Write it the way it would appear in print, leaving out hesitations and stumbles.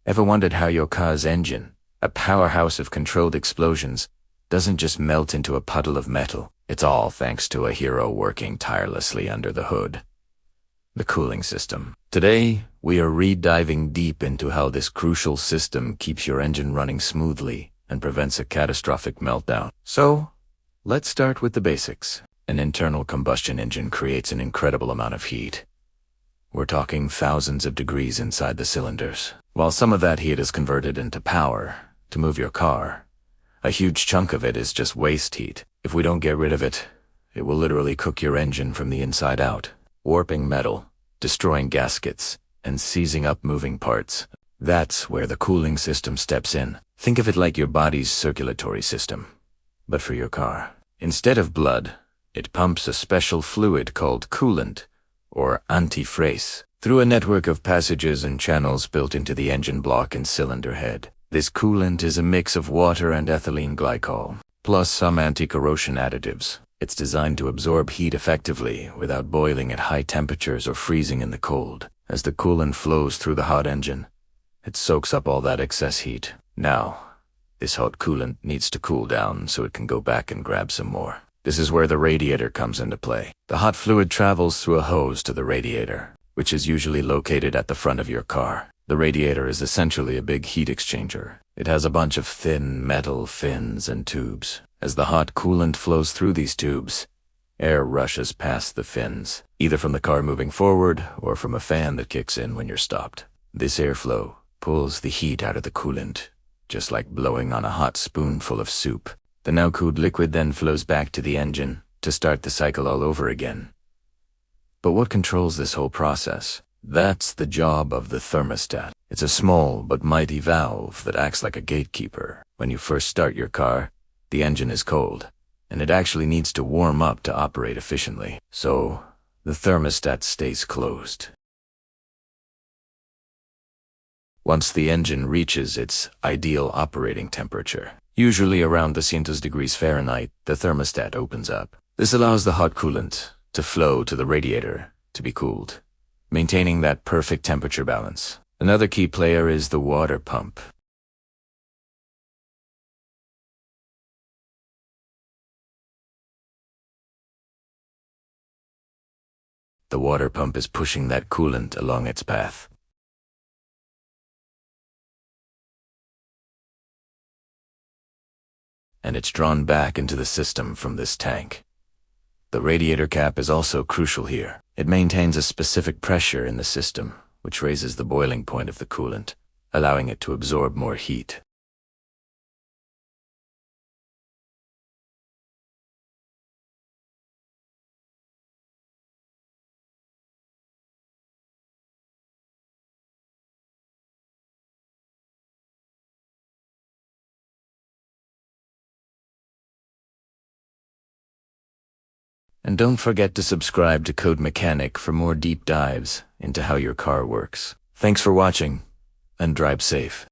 Ever wondered how your car's engine, a powerhouse of controlled explosions, doesn't just melt into a puddle of metal? It's all thanks to a hero working tirelessly under the hood: the cooling system. Today, we are re-diving deep into how this crucial system keeps your engine running smoothly and prevents a catastrophic meltdown. So, let's start with the basics. An internal combustion engine creates an incredible amount of heat. We're talking thousands of degrees inside the cylinders. While some of that heat is converted into power to move your car, a huge chunk of it is just waste heat. If we don't get rid of it, it will literally cook your engine from the inside out, warping metal, destroying gaskets, and seizing up moving parts. That's where the cooling system steps in. Think of it like your body's circulatory system, but for your car. Instead of blood, it pumps a special fluid called coolant, or antifreeze, through a network of passages and channels built into the engine block and cylinder head. This coolant is a mix of water and ethylene glycol, plus some anti-corrosion additives. It's designed to absorb heat effectively without boiling at high temperatures or freezing in the cold. As the coolant flows through the hot engine, it soaks up all that excess heat. Now, this hot coolant needs to cool down so it can go back and grab some more. This is where the radiator comes into play. The hot fluid travels through a hose to the radiator, which is usually located at the front of your car. The radiator is essentially a big heat exchanger. It has a bunch of thin metal fins and tubes. As the hot coolant flows through these tubes, air rushes past the fins, either from the car moving forward or from a fan that kicks in when you're stopped. This airflow pulls the heat out of the coolant, just like blowing on a hot spoonful of soup. The now-cooled liquid then flows back to the engine to start the cycle all over again. But what controls this whole process? That's the job of the thermostat. It's a small but mighty valve that acts like a gatekeeper. When you first start your car, the engine is cold, and it actually needs to warm up to operate efficiently. So, the thermostat stays closed. Once the engine reaches its ideal operating temperature, usually around the 100 degrees Fahrenheit, the thermostat opens up. This allows the hot coolant to flow to the radiator to be cooled, maintaining that perfect temperature balance. Another key player is the water pump. The water pump is pushing that coolant along its path. And it's drawn back into the system from this tank. The radiator cap is also crucial here. It maintains a specific pressure in the system, which raises the boiling point of the coolant, allowing it to absorb more heat. And don't forget to subscribe to CodeMechanic for more deep dives into how your car works. Thanks for watching, and drive safe.